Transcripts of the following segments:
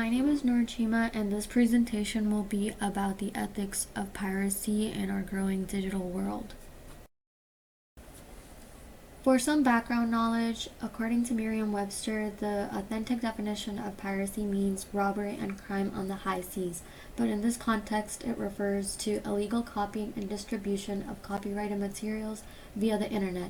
My name is Norchima, and this presentation will be about the ethics of piracy in our growing digital world. For some background knowledge, according to Merriam-Webster, the authentic definition of piracy means robbery and crime on the high seas, but in this context it refers to illegal copying and distribution of copyrighted materials via the internet.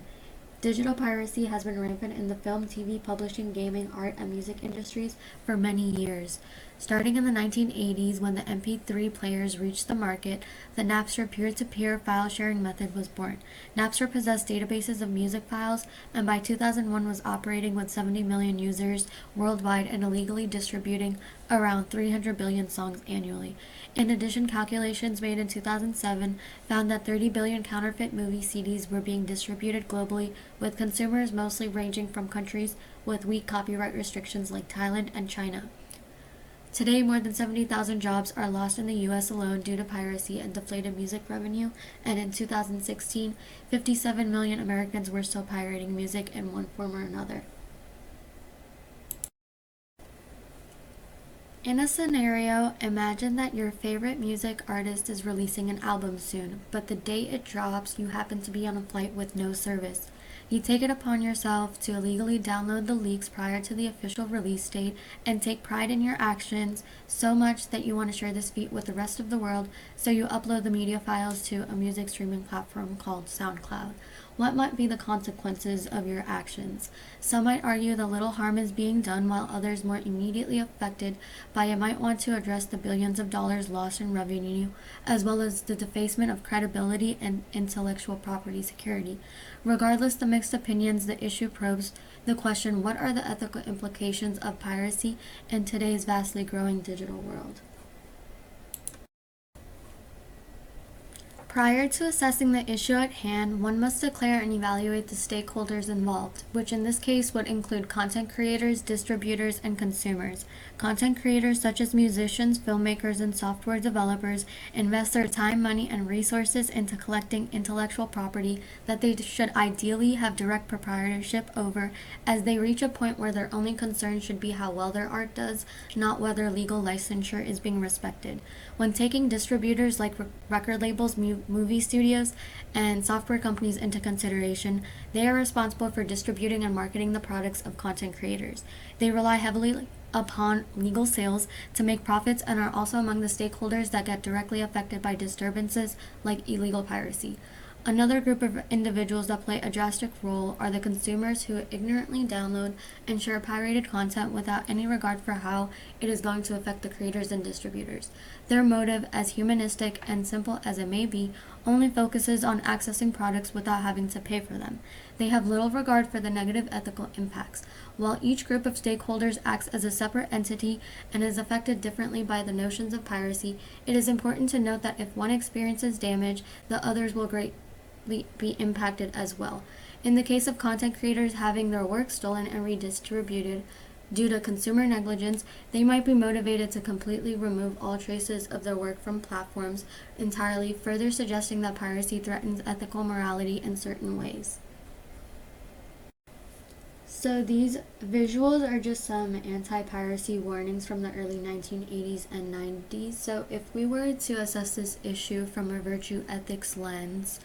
Digital piracy has been rampant in the film, TV, publishing, gaming, art, and music industries for many years. Starting in the 1980s, when the MP3 players reached the market, the Napster peer-to-peer file sharing method was born. Napster possessed databases of music files, and by 2001 was operating with 70 million users worldwide and illegally distributing around 300 billion songs annually. In addition, calculations made in 2007 found that 30 billion counterfeit movie CDs were being distributed globally, with consumers mostly ranging from countries with weak copyright restrictions like Thailand and China. Today, more than 70,000 jobs are lost in the U.S. alone due to piracy and deflated music revenue, and in 2016, 57 million Americans were still pirating music in one form or another. In a scenario, imagine that your favorite music artist is releasing an album soon, but the day it drops, you happen to be on a flight with no service. You take it upon yourself to illegally download the leaks prior to the official release date and take pride in your actions so much that you want to share this feat with the rest of the world, so you upload the media files to a music streaming platform called SoundCloud. What might be the consequences of your actions? Some might argue that little harm is being done, while others more immediately affected by it might want to address the billions of dollars lost in revenue, as well as the defacement of credibility and intellectual property security. Regardless the mixed opinions, the issue probes the question: what are the ethical implications of piracy in today's vastly growing digital world? Prior to assessing the issue at hand, one must declare and evaluate the stakeholders involved, which in this case would include content creators, distributors, and consumers. Content creators such as musicians, filmmakers, and software developers invest their time, money, and resources into collecting intellectual property that they should ideally have direct proprietorship over, as they reach a point where their only concern should be how well their art does, not whether legal licensure is being respected. When taking distributors like record labels, movie studios, and software companies into consideration, they are responsible for distributing and marketing the products of content creators. They rely heavily upon legal sales to make profits and are also among the stakeholders that get directly affected by disturbances like illegal piracy. Another group of individuals that play a drastic role are the consumers who ignorantly download and share pirated content without any regard for how it is going to affect the creators and distributors. Their motive, as humanistic and simple as it may be, only focuses on accessing products without having to pay for them. They have little regard for the negative ethical impacts. While each group of stakeholders acts as a separate entity and is affected differently by the notions of piracy, it is important to note that if one experiences damage, the others will greatly be impacted as well. In the case of content creators having their work stolen and redistributed due to consumer negligence, they might be motivated to completely remove all traces of their work from platforms entirely, further suggesting that piracy threatens ethical morality in certain ways. So these visuals are just some anti-piracy warnings from the early 1980s and 90s. So if we were to assess this issue from a virtue ethics lens,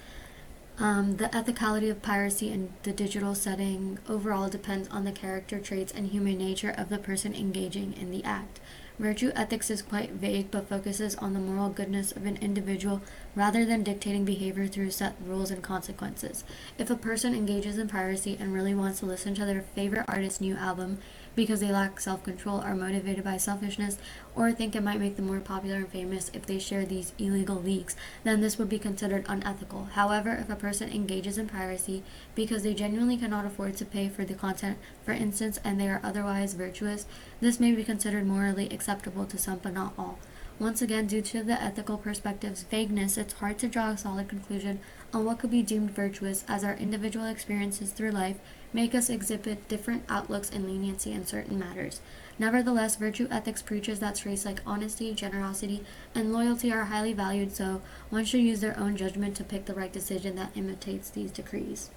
the ethicality of piracy in the digital setting overall depends on the character traits and human nature of the person engaging in the act. Virtue ethics is quite vague but focuses on the moral goodness of an individual rather than dictating behavior through set rules and consequences. If a person engages in piracy and really wants to listen to their favorite artist's new album because they lack self-control, are motivated by selfishness, or think it might make them more popular and famous if they share these illegal leaks, then this would be considered unethical. However, if a person engages in piracy because they genuinely cannot afford to pay for the content, for instance, and they are otherwise virtuous, this may be considered morally acceptable to some but not all. Once again, due to the ethical perspective's vagueness, it's hard to draw a solid conclusion on what could be deemed virtuous, as our individual experiences through life make us exhibit different outlooks and leniency in certain matters. Nevertheless, virtue ethics preaches that traits like honesty, generosity, and loyalty are highly valued, so one should use their own judgment to pick the right decision that imitates these decrees.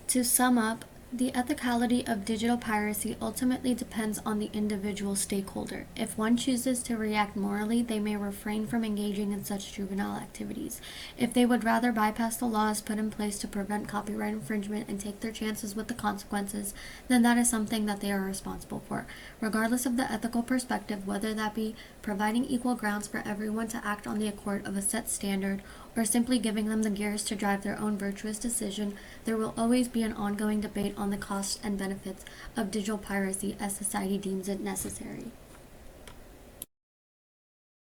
To sum up, The ethicality of digital piracy ultimately depends on the individual stakeholder. If one chooses to react morally, they may refrain from engaging in such juvenile activities. If they would rather bypass the laws put in place to prevent copyright infringement and take their chances with the consequences, then that is something that they are responsible for. Regardless of the ethical perspective, whether that be providing equal grounds for everyone to act on the accord of a set standard, or simply giving them the gears to drive their own virtuous decision, there will always be an ongoing debate on the costs and benefits of digital piracy as society deems it necessary.